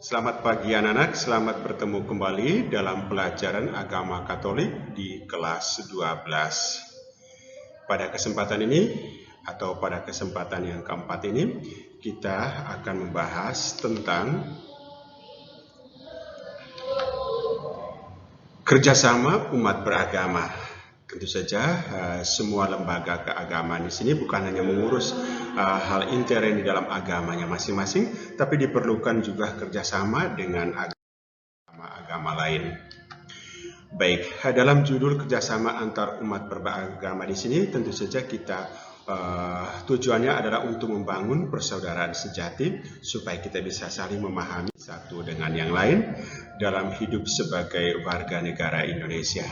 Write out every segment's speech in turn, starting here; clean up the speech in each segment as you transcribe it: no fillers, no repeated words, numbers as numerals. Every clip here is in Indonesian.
Selamat pagi anak-anak, selamat bertemu kembali dalam pelajaran agama Katolik di kelas 12. Pada kesempatan ini, atau pada kesempatan yang keempat ini, kita akan membahas tentang kerjasama umat beragama. Tentu saja semua lembaga keagamaan di sini bukan hanya mengurus hal intern di dalam agamanya masing-masing, tapi diperlukan juga kerjasama dengan agama lain. Baik, dalam judul kerjasama antar umat beragama di sini, tentu saja kita tujuannya adalah untuk membangun persaudaraan sejati supaya kita bisa saling memahami satu dengan yang lain dalam hidup sebagai warga negara Indonesia.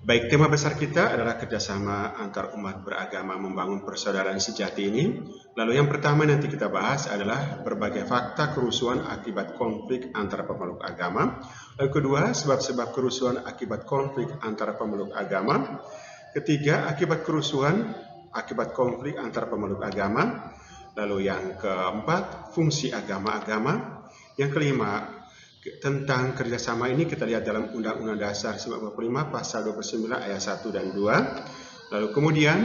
Baik, tema besar kita adalah kerjasama antar umat beragama membangun persaudaraan sejati ini. Lalu yang pertama nanti kita bahas adalah berbagai fakta kerusuhan akibat konflik antara pemeluk agama. Lalu kedua, sebab-sebab kerusuhan akibat konflik antara pemeluk agama. Ketiga, akibat kerusuhan akibat konflik antara pemeluk agama. Lalu yang keempat, fungsi agama-agama. Yang kelima, tentang kerjasama ini kita lihat dalam Undang-Undang Dasar 1945 pasal 29 ayat 1 dan 2. Lalu kemudian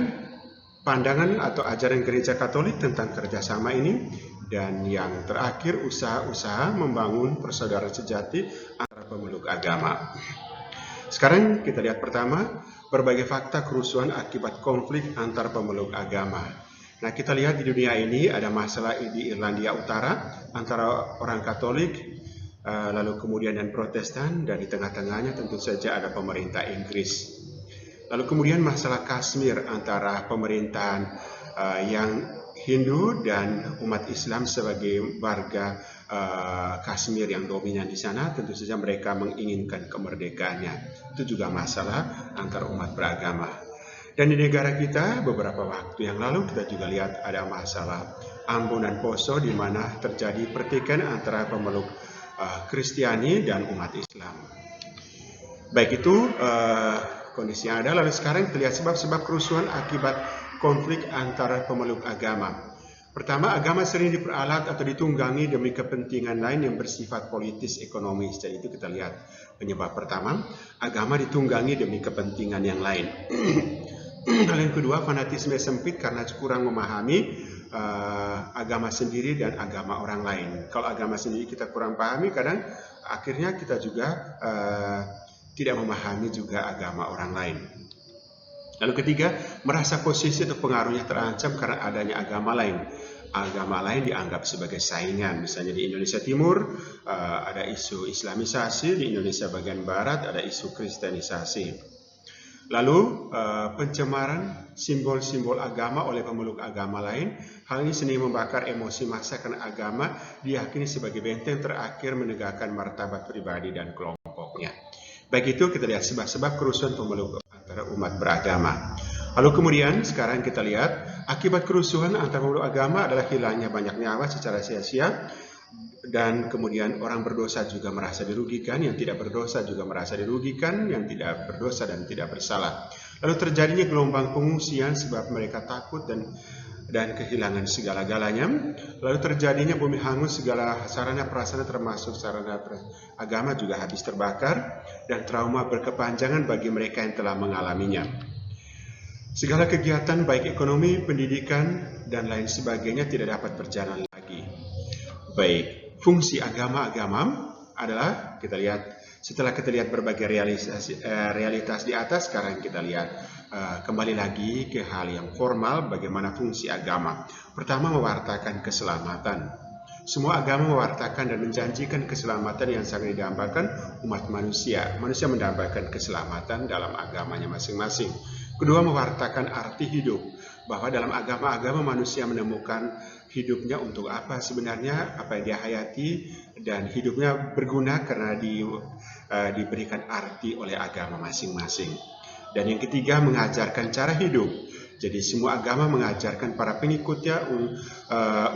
pandangan atau ajaran Gereja Katolik tentang kerjasama ini. Dan yang terakhir usaha-usaha membangun persaudaraan sejati antara pemeluk agama. Sekarang kita lihat pertama, berbagai fakta kerusuhan akibat konflik antar pemeluk agama. Nah, kita lihat di dunia ini ada masalah di Irlandia Utara antara orang Katolik, lalu kemudian dan Protestan, dan di tengah-tengahnya tentu saja ada pemerintah Inggris. Lalu kemudian masalah Kashmir antara pemerintahan yang Hindu dan umat Islam sebagai warga Kashmir yang dominan di sana, tentu saja mereka menginginkan kemerdekaannya. Itu juga masalah antar umat beragama. Dan di negara kita beberapa waktu yang lalu kita juga lihat ada masalah Ambon dan Poso di mana terjadi pertikaian antara pemeluk Kristiani dan umat Islam. Baik, itu kondisi yang ada. Lalu sekarang kita lihat sebab-sebab kerusuhan akibat konflik antara pemeluk agama. Pertama, agama sering diperalat atau ditunggangi demi kepentingan lain yang bersifat politis ekonomis. Jadi itu kita lihat penyebab pertama, agama ditunggangi demi kepentingan yang lain. Lalu yang kedua, fanatisme sempit karena kurang memahami agama sendiri dan agama orang lain. Kalau agama sendiri kita kurang pahami, kadang akhirnya kita juga tidak memahami juga agama orang lain. Lalu ketiga, merasa posisi atau pengaruhnya terancam karena adanya agama lain. Agama lain dianggap sebagai saingan. Misalnya di Indonesia Timur ada isu Islamisasi, di Indonesia bagian Barat ada isu Kristenisasi. Lalu pencemaran simbol-simbol agama oleh pemeluk agama lain. Hal ini seni membakar emosi massa karena agama diyakini sebagai benteng terakhir menegakkan martabat pribadi dan kelompoknya. Baik, itu kita lihat sebab-sebab kerusuhan pemeluk antara umat beragama. Lalu kemudian sekarang kita lihat akibat kerusuhan antara pemeluk agama adalah hilangnya banyak nyawa secara sia-sia. Dan kemudian orang berdosa juga merasa dirugikan, yang tidak berdosa juga merasa dirugikan, yang tidak berdosa dan tidak bersalah. Lalu terjadinya gelombang pengungsian sebab mereka takut dan kehilangan segala-galanya. Lalu terjadinya bumi hangus, segala sarana prasarana termasuk sarana agama juga habis terbakar, dan trauma berkepanjangan bagi mereka yang telah mengalaminya. Segala kegiatan baik ekonomi, pendidikan, dan lain sebagainya tidak dapat berjalan lagi. Baik, fungsi agama-agama adalah kita lihat setelah kita lihat berbagai realitas di atas, sekarang kita lihat kembali lagi ke hal yang formal bagaimana fungsi agama. Pertama, mewartakan keselamatan. Semua agama mewartakan dan menjanjikan keselamatan yang sangat didambakan umat manusia. Manusia mendambakan keselamatan dalam agamanya masing-masing. Kedua, mewartakan arti hidup. Bahwa dalam agama-agama manusia menemukan hidupnya untuk apa sebenarnya, apa yang dia hayati, dan hidupnya berguna karena diberikan arti oleh agama masing-masing. Dan yang ketiga, mengajarkan cara hidup. Jadi semua agama mengajarkan para pengikutnya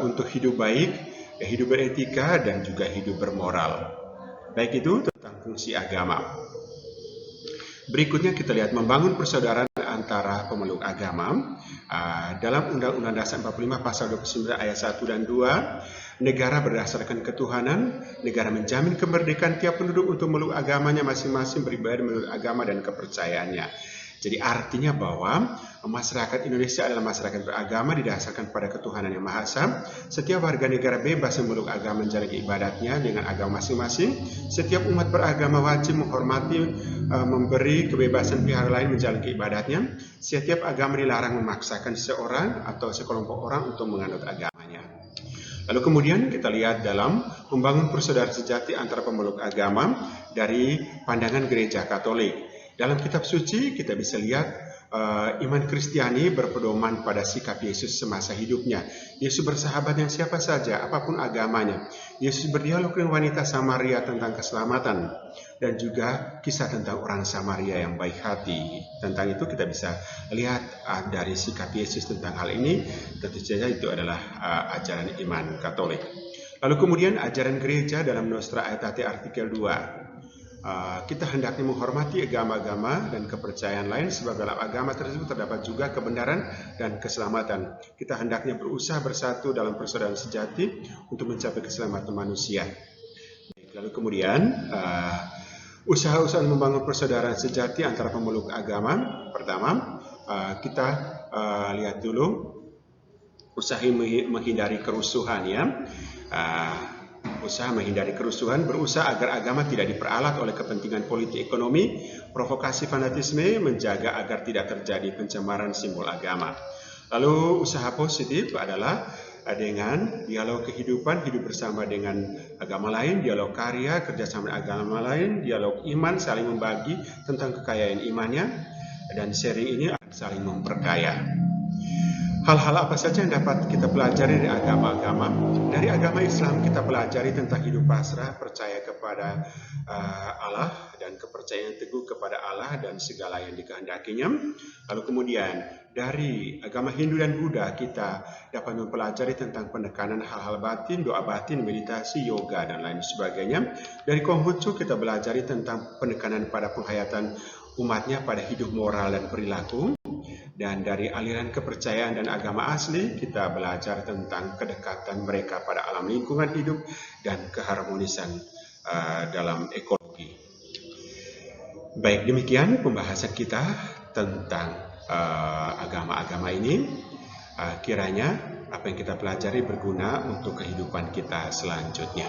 untuk hidup baik, hidup beretika, dan juga hidup bermoral. Baik, itu tentang fungsi agama. Berikutnya kita lihat membangun persaudaraan antara pemeluk agama. Dalam Undang-Undang Dasar 45 Pasal 29 ayat 1 dan 2, negara berdasarkan ketuhanan, negara menjamin kemerdekaan tiap penduduk untuk memeluk agamanya masing-masing, beribadah menurut agama dan kepercayaannya. Jadi artinya bahwa masyarakat Indonesia adalah masyarakat beragama didasarkan pada ketuhanan yang Maha Esa. Setiap warga negara bebas memeluk agama menjalani ibadatnya dengan agama masing-masing. Setiap umat beragama wajib menghormati, memberi kebebasan pihak lain menjalani ibadatnya. Setiap agama dilarang memaksakan seseorang atau sekelompok orang untuk menganut agamanya. Lalu kemudian kita lihat dalam membangun persaudaraan sejati antara pemeluk agama dari pandangan gereja Katolik. Dalam kitab suci kita bisa lihat iman Kristiani berpedoman pada sikap Yesus semasa hidupnya. Yesus bersahabat dengan siapa saja, apapun agamanya. Yesus berdialog dengan wanita Samaria tentang keselamatan dan juga kisah tentang orang Samaria yang baik hati. Tentang itu kita bisa lihat dari sikap Yesus tentang hal ini. Tentu saja itu adalah ajaran iman Katolik. Lalu kemudian ajaran gereja dalam Nostra Aetate artikel 2. Kita hendaknya menghormati agama-agama dan kepercayaan lain sebab dalam agama tersebut terdapat juga kebenaran dan keselamatan. Kita hendaknya berusaha bersatu dalam persaudaraan sejati untuk mencapai keselamatan manusia. Lalu kemudian usaha-usaha membangun persaudaraan sejati antara pemeluk agama. Pertama, kita lihat dulu usaha menghindari kerusuhan, ya. Usaha menghindari kerusuhan, berusaha agar agama tidak diperalat oleh kepentingan politik ekonomi, provokasi fanatisme, menjaga agar tidak terjadi pencemaran simbol agama. Lalu usaha positif adalah dengan dialog kehidupan, hidup bersama dengan agama lain, dialog karya, kerjasama dengan agama lain, dialog iman, saling membagi tentang kekayaan imannya, dan sharing ini saling memperkaya. Hal-hal apa saja yang dapat kita pelajari dari agama-agama? Dari agama Islam kita pelajari tentang hidup pasrah, percaya kepada Allah, dan kepercayaan teguh kepada Allah dan segala yang dikehendakinya. Lalu kemudian dari agama Hindu dan Buddha kita dapat mempelajari tentang penekanan hal-hal batin, doa batin, meditasi, yoga, dan lain sebagainya. Dari Konghucu kita belajar tentang penekanan pada penghayatan umatnya pada hidup moral dan perilaku. Dan dari aliran kepercayaan dan agama asli, kita belajar tentang kedekatan mereka pada alam lingkungan hidup dan keharmonisan dalam ekologi. Baik, demikian pembahasan kita tentang agama-agama ini. Kiranya apa yang kita pelajari berguna untuk kehidupan kita selanjutnya.